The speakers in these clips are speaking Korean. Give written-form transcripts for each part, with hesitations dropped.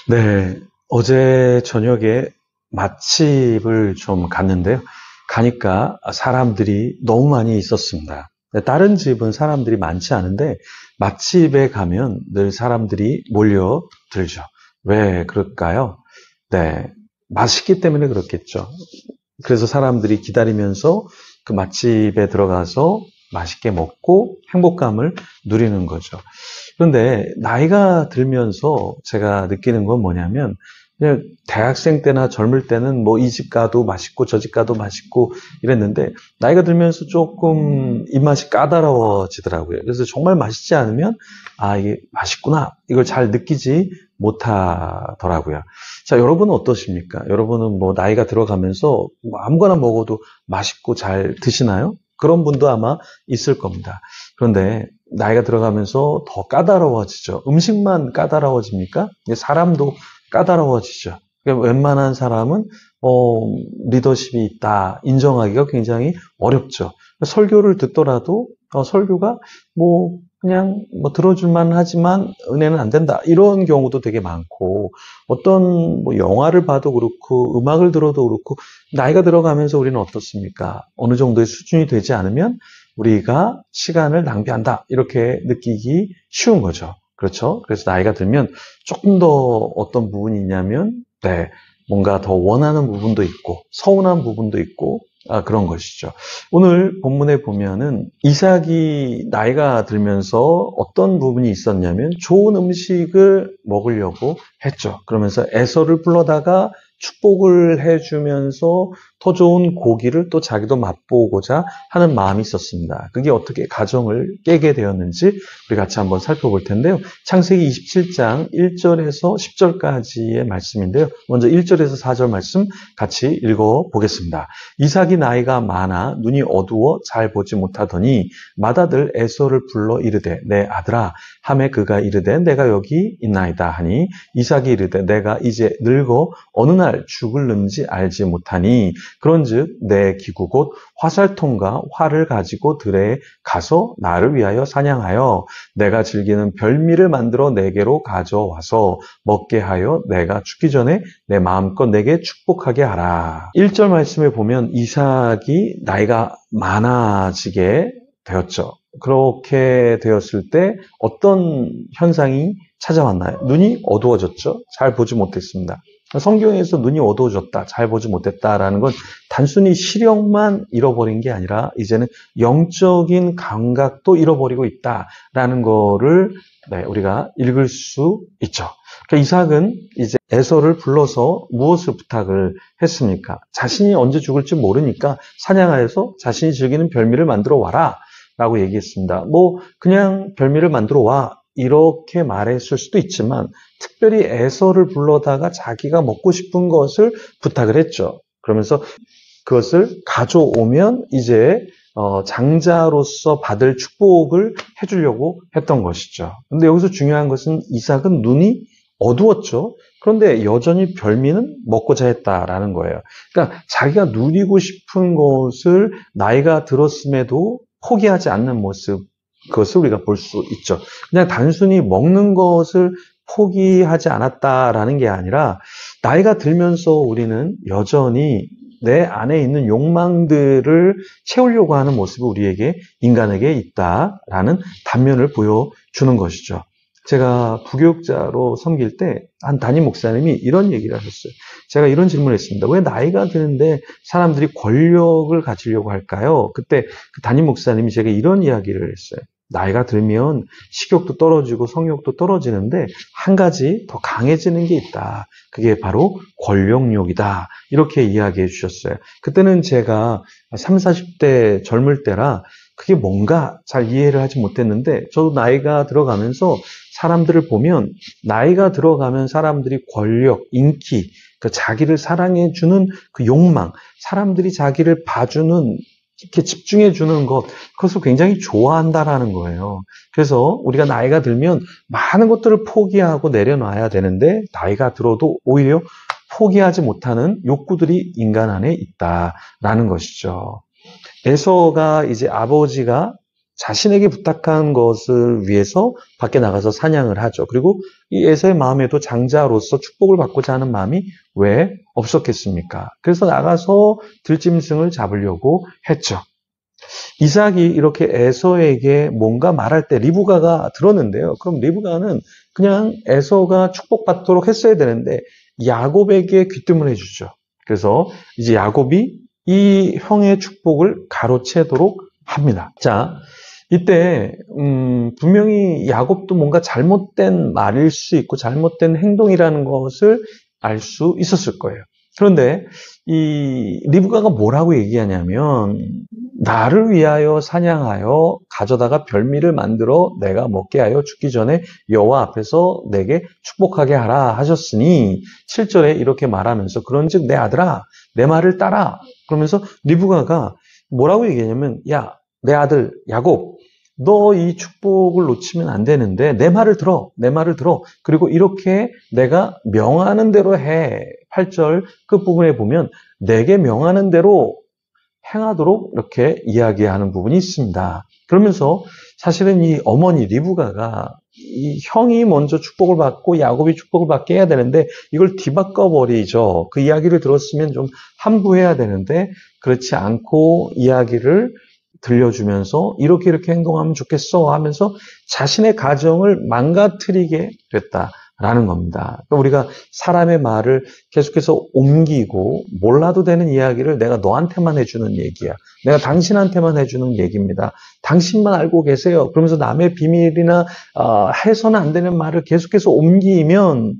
네, 어제 저녁에 맛집을 좀 갔는데요. 가니까 사람들이 너무 많이 있었습니다. 다른 집은 사람들이 많지 않은데 맛집에 가면 늘 사람들이 몰려들죠. 왜 그럴까요? 네, 맛있기 때문에 그렇겠죠. 그래서 사람들이 기다리면서 그 맛집에 들어가서 맛있게 먹고 행복감을 누리는 거죠. 그런데 나이가 들면서 제가 느끼는 건 뭐냐면, 그냥 대학생 때나 젊을 때는 뭐 이 집 가도 맛있고 저 집 가도 맛있고 이랬는데, 나이가 들면서 조금 입맛이 까다로워지더라고요. 그래서 정말 맛있지 않으면, 아, 이게 맛있구나. 이걸 잘 느끼지 못하더라고요. 자, 여러분은 어떠십니까? 여러분은 뭐 나이가 들어가면서 뭐 아무거나 먹어도 맛있고 잘 드시나요? 그런 분도 아마 있을 겁니다. 그런데 나이가 들어가면서 더 까다로워지죠. 음식만 까다로워집니까? 사람도 까다로워지죠. 그러니까 웬만한 사람은 리더십이 있다 인정하기가 굉장히 어렵죠. 설교를 듣더라도 설교가 뭐 그냥 뭐 들어줄만 하지만 은혜는 안 된다 이런 경우도 되게 많고, 어떤 뭐 영화를 봐도 그렇고 음악을 들어도 그렇고, 나이가 들어가면서 우리는 어떻습니까? 어느 정도의 수준이 되지 않으면 우리가 시간을 낭비한다 이렇게 느끼기 쉬운 거죠. 그렇죠? 그래서 나이가 들면 조금 더 어떤 부분이 있냐면, 네, 뭔가 더 원하는 부분도 있고 서운한 부분도 있고, 그런 것이죠. 오늘 본문에 보면은 이삭이 나이가 들면서 어떤 부분이 있었냐면 좋은 음식을 먹으려고 했죠. 그러면서 에서를 불러다가 축복을 해주면서 더 좋은 고기를 또 자기도 맛보고자 하는 마음이 있었습니다. 그게 어떻게 가정을 깨게 되었는지 우리 같이 한번 살펴볼 텐데요. 창세기 27장 1절에서 10절까지의 말씀인데요. 먼저 1절에서 4절 말씀 같이 읽어보겠습니다. 이삭이 나이가 많아 눈이 어두워 잘 보지 못하더니 맏아들 에서를 불러 이르되 내 아들아 하매 그가 이르되 내가 여기 있나이다 하니 이삭이 이르되 내가 이제 늙어 어느 날 죽을는지 알지 못하니 그런즉 내 기구 곧 화살통과 활을 가지고 들에 가서 나를 위하여 사냥하여 내가 즐기는 별미를 만들어 내게로 가져와서 먹게 하여 내가 죽기 전에 내 마음껏 내게 축복하게 하라. 1절 말씀에 보면 이삭이 나이가 많아지게 되었죠. 그렇게 되었을 때 어떤 현상이 찾아왔나요? 눈이 어두워졌죠. 잘 보지 못했습니다. 성경에서 눈이 어두워졌다, 잘 보지 못했다라는 건 단순히 시력만 잃어버린 게 아니라 이제는 영적인 감각도 잃어버리고 있다라는 거를 우리가 읽을 수 있죠. 그러니까 이삭은 이제 에서를 불러서 무엇을 부탁을 했습니까? 자신이 언제 죽을지 모르니까 사냥하여서 자신이 즐기는 별미를 만들어 와라 라고 얘기했습니다. 뭐 그냥 별미를 만들어 와 이렇게 말했을 수도 있지만 특별히 에서를 불러다가 자기가 먹고 싶은 것을 부탁을 했죠. 그러면서 그것을 가져오면 이제 장자로서 받을 축복을 해주려고 했던 것이죠. 근데 여기서 중요한 것은 이삭은 눈이 어두웠죠. 그런데 여전히 별미는 먹고자 했다라는 거예요. 그러니까 자기가 누리고 싶은 것을 나이가 들었음에도 포기하지 않는 모습, 그것을 우리가 볼 수 있죠. 그냥 단순히 먹는 것을 포기하지 않았다라는 게 아니라 나이가 들면서 우리는 여전히 내 안에 있는 욕망들을 채우려고 하는 모습이 우리에게, 인간에게 있다라는 단면을 보여주는 것이죠. 제가 부교육자로 섬길 때 한 담임 목사님이 이런 얘기를 하셨어요. 제가 이런 질문을 했습니다. 왜 나이가 드는데 사람들이 권력을 가지려고 할까요? 그때 그 담임 목사님이 제가 이런 이야기를 했어요. 나이가 들면 식욕도 떨어지고 성욕도 떨어지는데 한 가지 더 강해지는 게 있다. 그게 바로 권력욕이다. 이렇게 이야기해 주셨어요. 그때는 제가 30, 40대 젊을 때라 그게 뭔가 잘 이해를 하지 못했는데, 저도 나이가 들어가면서 사람들을 보면 나이가 들어가면 사람들이 권력, 인기, 그 자기를 사랑해주는 그 욕망, 사람들이 자기를 봐주는, 이렇게 집중해주는 것, 그것을 굉장히 좋아한다라는 거예요. 그래서 우리가 나이가 들면 많은 것들을 포기하고 내려놔야 되는데 나이가 들어도 오히려 포기하지 못하는 욕구들이 인간 안에 있다라는 것이죠. 에서가 이제 아버지가 자신에게 부탁한 것을 위해서 밖에 나가서 사냥을 하죠. 그리고 이 에서의 마음에도 장자로서 축복을 받고자 하는 마음이 왜 없었겠습니까? 그래서 나가서 들짐승을 잡으려고 했죠. 이삭이 이렇게 에서에게 뭔가 말할 때 리브가가 들었는데요. 그럼 리브가는 그냥 에서가 축복받도록 했어야 되는데 야곱에게 귀뜸을 해주죠. 그래서 이제 야곱이 이 형의 축복을 가로채도록 합니다. 자, 이때 분명히 야곱도 뭔가 잘못된 말일 수 있고 잘못된 행동이라는 것을 알 수 있었을 거예요. 그런데 이 리브가가 뭐라고 얘기하냐면 나를 위하여 사냥하여 가져다가 별미를 만들어 내가 먹게 하여 죽기 전에 여호와 앞에서 내게 축복하게 하라 하셨으니 7절에 이렇게 말하면서 그런즉 내 아들아 내 말을 따라 그러면서 리브가가 뭐라고 얘기하냐면 야 내 아들 야곱 너 이 축복을 놓치면 안 되는데 내 말을 들어 그리고 이렇게 내가 명하는 대로 해 8절 끝부분에 보면 내게 명하는 대로 행하도록 이렇게 이야기하는 부분이 있습니다. 그러면서 사실은 이 어머니 리브가가 이 형이 먼저 축복을 받고 야곱이 축복을 받게 해야 되는데 이걸 뒤바꿔 버리죠. 그 이야기를 들었으면 좀 함부해야 되는데 그렇지 않고 이야기를 들려주면서 이렇게 행동하면 좋겠어 하면서 자신의 가정을 망가뜨리게 됐다라는 겁니다. 그러니까 우리가 사람의 말을 계속해서 옮기고 몰라도 되는 이야기를 내가 너한테만 해주는 얘기야. 내가 당신한테만 해주는 얘기입니다. 당신만 알고 계세요. 그러면서 남의 비밀이나 해서는 안 되는 말을 계속해서 옮기면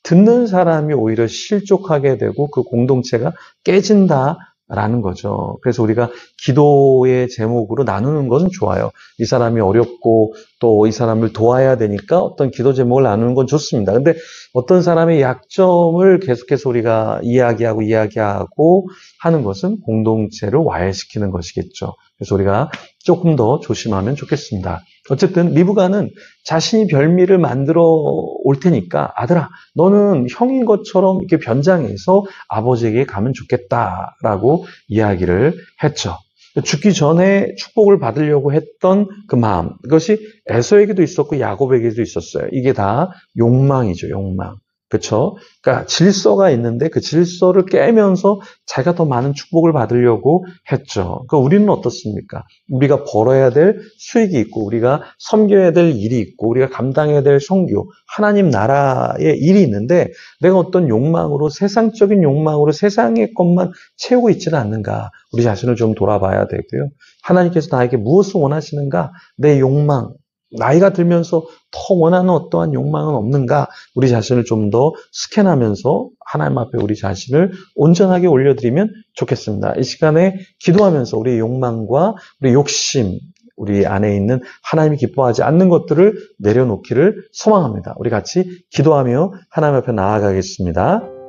듣는 사람이 오히려 실족하게 되고 그 공동체가 깨진다. 라는 거죠. 그래서 우리가 기도의 제목으로 나누는 것은 좋아요. 이 사람이 어렵고 또 이 사람을 도와야 되니까 어떤 기도 제목을 나누는 건 좋습니다. 근데 어떤 사람의 약점을 계속해서 우리가 이야기하고 하는 것은 공동체를 와해시키는 것이겠죠. 그래서 우리가 조금 더 조심하면 좋겠습니다. 어쨌든 리브가는 자신이 별미를 만들어 올 테니까 아들아 너는 형인 것처럼 이렇게 변장해서 아버지에게 가면 좋겠다라고 이야기를 했죠. 죽기 전에 축복을 받으려고 했던 그 마음 그것이 에서에게도 있었고 야곱에게도 있었어요. 이게 다 욕망이죠. 욕망. 그렇죠? 그러니까 질서가 있는데 그 질서를 깨면서 자기가 더 많은 축복을 받으려고 했죠. 그러니까 우리는 어떻습니까? 우리가 벌어야 될 수익이 있고 우리가 섬겨야 될 일이 있고 우리가 감당해야 될 선교, 하나님 나라의 일이 있는데 내가 어떤 욕망으로 세상적인 욕망으로 세상의 것만 채우고 있지는 않는가? 우리 자신을 좀 돌아봐야 되고요. 하나님께서 나에게 무엇을 원하시는가? 내 욕망, 나이가 들면서 더 원하는 어떠한 욕망은 없는가? 우리 자신을 좀 더 스캔하면서 하나님 앞에 우리 자신을 온전하게 올려드리면 좋겠습니다. 이 시간에 기도하면서 우리의 욕망과 우리 욕심, 우리 안에 있는 하나님이 기뻐하지 않는 것들을 내려놓기를 소망합니다. 우리 같이 기도하며 하나님 앞에 나아가겠습니다.